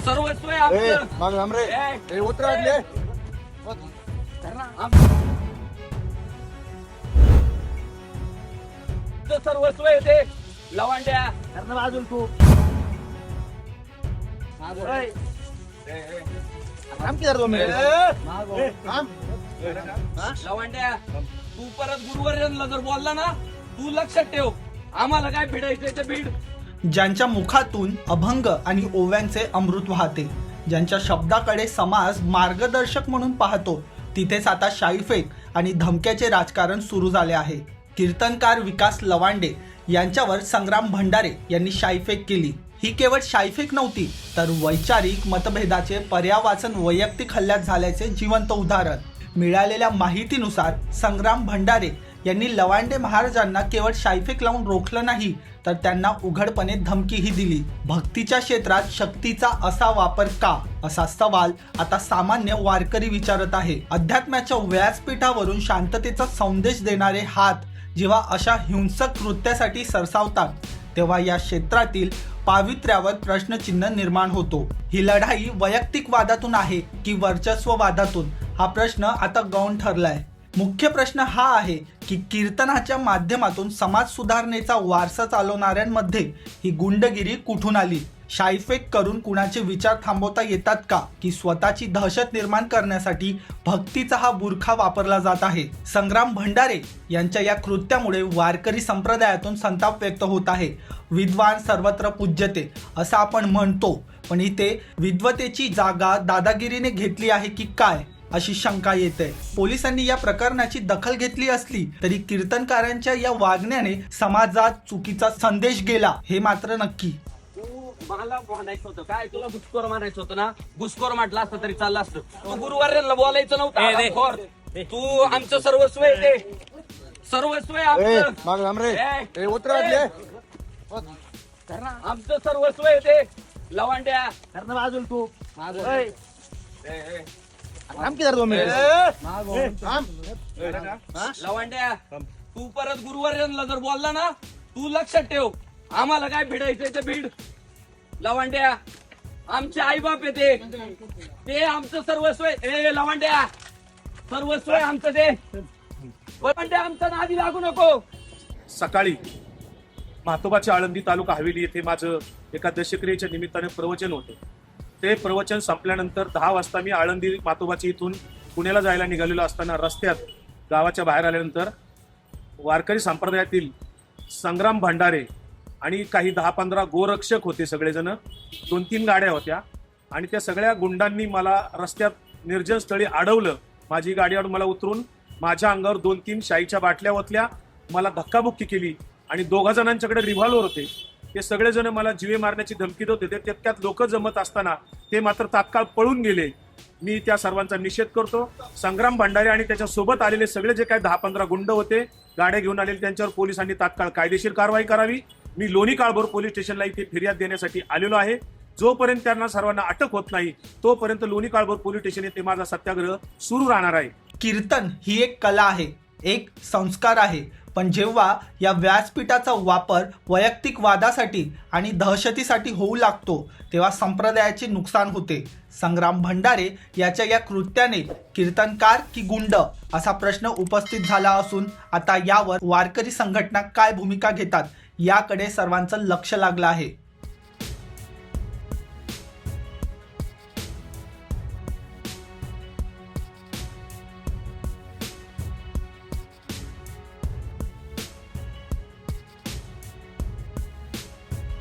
सर्वस्व आहे आमचं. माग थांब रे. ए, ए, उतरा आतले. आमचं सर्वस्व आहे ते लवांड्या. करणं बाजूला तू. ओय, थांब की जरा 2 मिनिट. थांब. लवांड्या तू परत गुरुवर्यांना जर बोलला ना, तू लक्षात ठेव, आम्हाला काय भिडायचंय ते भीड. ज्यांच्या मुखातून अभंग आणि ओव्यांचे अमृत वाहते, ज्यांच्या शब्दाकडे समाज मार्गदर्शक म्हणून पाहतो, तिथेच आता शाईफेक आणि धमक्याचे राजकारण सुरू झाले आहे. कीर्तनकार विकास लवांडे यांच्यावर संग्राम भंडारे यांनी शाईफेक केली. ही केवळ शाईफेक नव्हती, तर वैचारिक मतभेदाचे पर्यावाचन वैयक्तिक हल्ल्यात झाल्याचे जिवंत उदाहरण. मिळालेल्या माहितीनुसार संग्राम भंडारे यांनी लवांडे महाराजांना केवळ शाईफेक लावून रोखलं नाही, तर त्यांना उघडपणे धमकीही दिली. भक्तीच्या क्षेत्रात शक्तीचा असा वापर का, असा सवाल आता सामान्य वारकरी विचारत आहे. अध्यात्माच्या व्यासपीठावरून शांततेचा संदेश देणारे हात जेव्हा अशा हिंसक कृत्यासाठी सरसावतात, तेव्हा या क्षेत्रातील पावित्र्यावर प्रश्नचिन्ह निर्माण होतो. ही लढाई वैयक्तिक वादातून आहे की वर्चस्व वादातून, हा प्रश्न आता गौण ठरलाय. मुख्य प्रश्न हा आहे की कीर्तनाच्या माध्यमातून समाज सुधारणेचा वारसा चालवणाऱ्यांमध्ये ही गुंडगिरी कुठून आली? शाईफेक करून कुणाचे विचार थांबवता येतात का, की स्वतःची दहशत निर्माण करण्यासाठी भक्तीचा हा बुरखा वापरला जात आहे? संग्राम भंडारे यांच्या या कृत्यामुळे वारकरी संप्रदायातून संताप व्यक्त होत आहे. विद्वान सर्वत्र पूज्यते असं आपण म्हणतो, पण इथे विद्वतेची जागा दादागिरीने घेतली आहे की काय, अशी शंका येते. पोलिसांनी या प्रकरणाची दखल घेतली असली तरी कीर्तनकारांच्या या वागण्याने समाजात चुकीचा संदेश गेला हे मात्र नक्की. तू मला म्हणायचं होतं काय, तुला घुसखोर म्हणायचं होतं ना, घुसखोर म्हटलं असतं तरी चाललं असतं. तू गुरुवर्यांना बोलायचं नव्हतं. घोर. तू आमचं सर्वस्व आहे ते, सर्वस्व आहे आमचं. माग थांब रे. ए, ए, उतरा आतले. आमचं सर्वस्व आहे ते लवांड्या. करणं बाजूला तू. ओय, थांब की जरा 2 मिनिट. थांब. लवांड्या तू परत गुरुवर्यांना जर बोलला ना, तू लक्षात ठेव, आम्हाला काय भिडायचंय ते भीड. लवांड्या आमचे आई बाप आहे ते आमचं सर्वस्व आहे. ए लवांड्या सर्वस्व आहे आमचं ते. लवांड्या आमचा नादी लागू नको. सकाळी म्हातोबाच्या आळंदी तालुका हवेली येथे माझं एका दशक्रियेच्या निमित्ताने प्रवचन होतं. ते प्रवचन संपल्यानंतर 10 वाजता मी आळंदी म्हातोबाची इथून पुण्याला जायला निघालेलो असताना रस्त्यात गावाच्या बाहेर आल्यानंतर वारकरी संप्रदायातील संग्राम भंडारे आणि काही 10-15 गोरक्षक होते, सगळेजण 2-3 गाड्या होत्या, आणि त्या सगळ्या गुंडांनी मला रस्त्यात निर्जन स्थळी अडवलं. माझी गाडी अडवून मला उतरून माझ्या अंगावर 2-3 शाईच्या बाटल्या ओतल्या, मला धक्काबुक्की केली, आणि 2 जणांच्याकडे रिव्हॉल्वर होते. ते सगळेजण मला जीवे मारण्याची धमकी देत होते. त्यात लोक जमत असताना ते मात्र तात्काळ पळून गेले. मी त्या सर्वांचा निषेध करतो. संग्राम भंडारे आणि त्याच्या सोबत आलेले सगळे जे काही 10-15 गुंड होते, गाड्या घेऊन आलेले, त्यांच्यावर पोलिसांनी तात्काळ कायदेशीर कारवाई करावी. मी लोणी काळभोर पोलीस स्टेशनला इथे फिर्याद देण्यासाठी आलेलो आहे. जोपर्यंत त्यांना सर्वांना अटक होत नाही, तोपर्यंत लोणी काळभोर पोलीस स्टेशन येथे माझा सत्याग्रह सुरू राहणार आहे. कीर्तन ही एक कला आहे, एक संस्कार आहे, पण जेव्हा या व्यासपीठाचा वापर वैयक्तिक वादासाठी आणि दहशतीसाठी होऊ लागतो, तेव्हा संप्रदायाचे नुकसान होते. संग्राम भंडारे याच्या या कृत्याने कीर्तनकार की गुंड असा प्रश्न उपस्थित झाला असून आता यावर वारकरी संघटना काय भूमिका घेतात याकडे सर्वांचं लक्ष लागलं आहे.